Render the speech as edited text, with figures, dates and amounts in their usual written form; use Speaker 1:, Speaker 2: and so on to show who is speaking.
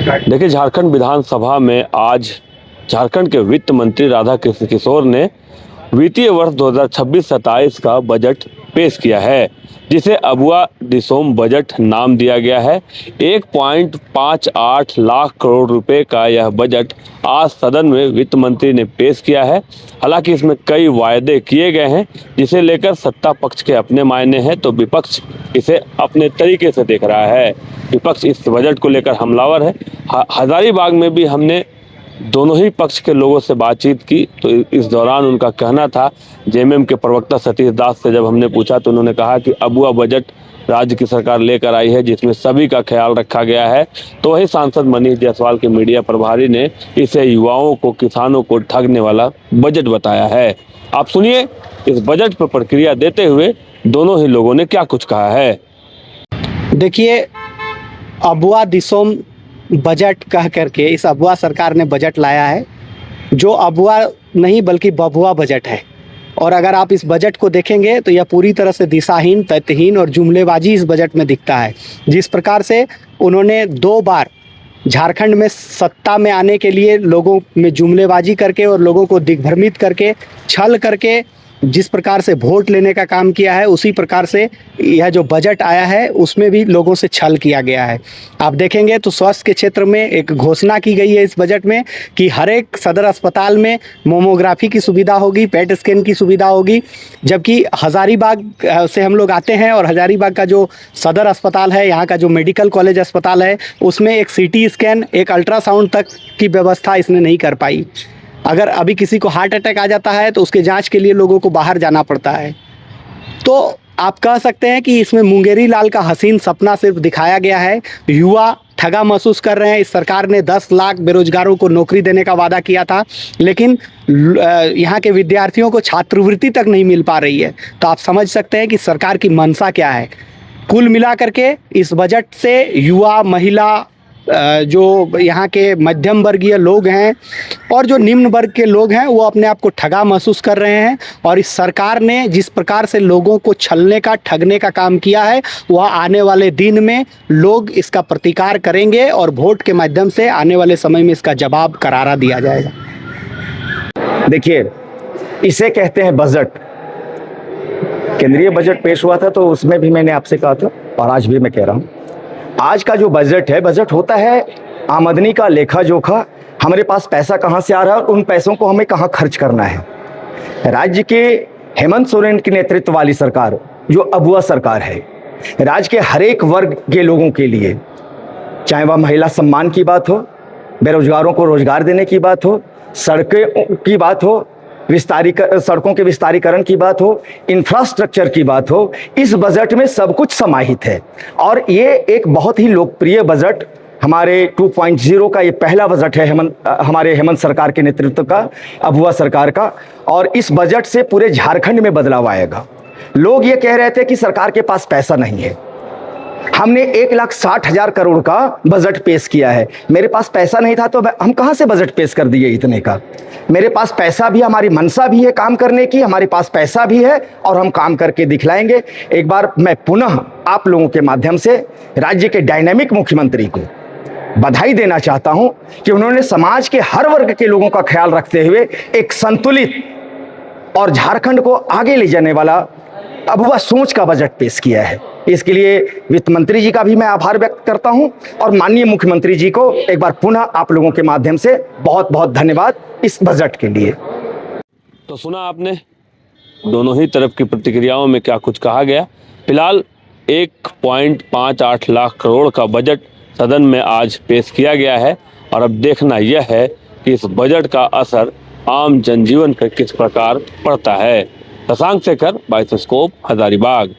Speaker 1: देखिए, झारखंड विधानसभा में आज झारखंड के वित्त मंत्री राधाकृष्ण किशोर ने वित्तीय वर्ष 2026-27 का बजट पेश किया है, जिसे अबुआ दिसोम बजट नाम दिया गया है। 1.58 लाख करोड़ रुपए का यह बजट आज सदन में वित्त मंत्री ने पेश किया है। हालांकि इसमें कई वायदे किए गए हैं, जिसे लेकर सत्ता पक्ष के अपने मायने हैं तो विपक्ष इसे अपने तरीके से देख रहा है। विपक्ष इस बजट को लेकर हमलावर है। हजारीबाग में भी हमने दोनों ही पक्ष के लोगों से बातचीत की, तो इस दौरान उनका कहना था, जेएमएम के प्रवक्ता सतीश दास से जब हमने पूछा तो उन्होंने कहा कि अबुआ बजट राज्य की सरकार लेकर आई है, जिसमें सभी का ख्याल रखा गया है। तो वही सांसद मनीष जायसवाल के मीडिया प्रभारी ने इसे युवाओं को, किसानों को ठगने वाला बजट बताया है। आप सुनिए इस बजट पर प्रतिक्रिया देते हुए दोनों ही लोगों ने क्या कुछ कहा है।
Speaker 2: देखिए, अबुआ दिसोम बजट कह करके इस अबुआ सरकार ने बजट लाया है, जो अबुआ नहीं बल्कि बबुआ बजट है। और अगर आप इस बजट को देखेंगे तो यह पूरी तरह से दिशाहीन, तथ्यहीन और जुमलेबाजी इस बजट में दिखता है। जिस प्रकार से उन्होंने 2 बार झारखंड में सत्ता में आने के लिए लोगों में जुमलेबाजी करके और लोगों को दिग्भ्रमित करके, छल करके जिस प्रकार से वोट लेने का काम किया है, उसी प्रकार से यह जो बजट आया है उसमें भी लोगों से छल किया गया है। आप देखेंगे तो स्वास्थ्य के क्षेत्र में एक घोषणा की गई है इस बजट में कि हर एक सदर अस्पताल में मोमोग्राफी की सुविधा होगी, पेट स्कैन की सुविधा होगी। जबकि हजारीबाग से हम लोग आते हैं और हजारीबाग का जो सदर अस्पताल है, यहाँ का जो मेडिकल कॉलेज अस्पताल है, उसमें एक सीटी स्कैन, एक अल्ट्रासाउंड तक की व्यवस्था इसने नहीं कर पाई। अगर अभी किसी को हार्ट अटैक आ जाता है तो उसके जांच के लिए लोगों को बाहर जाना पड़ता है। तो आप कह सकते हैं कि इसमें मुंगेरी लाल का हसीन सपना सिर्फ दिखाया गया है। युवा ठगा महसूस कर रहे हैं। इस सरकार ने 10 लाख बेरोजगारों को नौकरी देने का वादा किया था, लेकिन यहाँ के विद्यार्थियों को छात्रवृत्ति तक नहीं मिल पा रही है। तो आप समझ सकते हैं कि सरकार की मंशा क्या है। कुल मिलाकर के इस बजट से युवा, महिला, जो यहाँ के मध्यम वर्गीय लोग हैं और जो निम्न वर्ग के लोग हैं, वो अपने आप को ठगा महसूस कर रहे हैं। और इस सरकार ने जिस प्रकार से लोगों को छलने का, ठगने का काम किया है, वह आने वाले दिन में लोग इसका प्रतिकार करेंगे और वोट के माध्यम से आने वाले समय में इसका जवाब करारा दिया जाएगा।
Speaker 3: देखिए, इसे कहते हैं बजट। केंद्रीय बजट पेश हुआ था तो उसमें भी मैंने आपसे कहा था और आज भी मैं कह रहा हूँ, आज का जो बजट है, बजट होता है आमदनी का लेखा जोखा। हमारे पास पैसा कहाँ से आ रहा है और उन पैसों को हमें कहाँ खर्च करना है। राज्य के हेमंत सोरेन के नेतृत्व वाली सरकार, जो अबुआ सरकार है, राज्य के हर एक वर्ग के लोगों के लिए, चाहे वह महिला सम्मान की बात हो, बेरोजगारों को रोजगार देने की बात हो, सड़कें की बात हो, सड़कों के विस्तारीकरण की बात हो, इंफ्रास्ट्रक्चर की बात हो, इस बजट में सब कुछ समाहित है। और ये एक बहुत ही लोकप्रिय बजट, हमारे 2.0 का ये पहला बजट है हमारे हेमंत सरकार के नेतृत्व का, अबुआ सरकार का। और इस बजट से पूरे झारखंड में बदलाव आएगा। लोग ये कह रहे थे कि सरकार के पास पैसा नहीं है। हमने 1,60,000 करोड़ का बजट पेश किया है। मेरे पास पैसा नहीं था तो हम कहां से बजट पेश कर दिए इतने का। मेरे पास पैसा भी, हमारी मनसा भी है काम करने की, हमारे पास पैसा भी है और हम काम करके दिखलाएंगे। एक बार मैं पुनः आप लोगों के माध्यम से राज्य के डायनामिक मुख्यमंत्री को बधाई देना चाहता हूं कि उन्होंने समाज के हर वर्ग के लोगों का ख्याल रखते हुए एक संतुलित और झारखंड को आगे ले जाने वाला अबुआ सोच का बजट पेश किया है। इसके लिए वित्त मंत्री जी का भी मैं आभार व्यक्त करता हूं और माननीय मुख्यमंत्री जी को एक बार पुनः आप लोगों के माध्यम से बहुत बहुत धन्यवाद इस बजट के लिए।
Speaker 1: तो सुना आपने दोनों ही तरफ की प्रतिक्रियाओं में क्या कुछ कहा गया। फिलहाल 1.58 लाख करोड़ का बजट सदन में आज पेश किया गया है और अब देखना यह है कि इस बजट का असर आम जनजीवन पर किस प्रकार पड़ता है। शशांक शेखर, बाइसोस्कोप, हजारीबाग।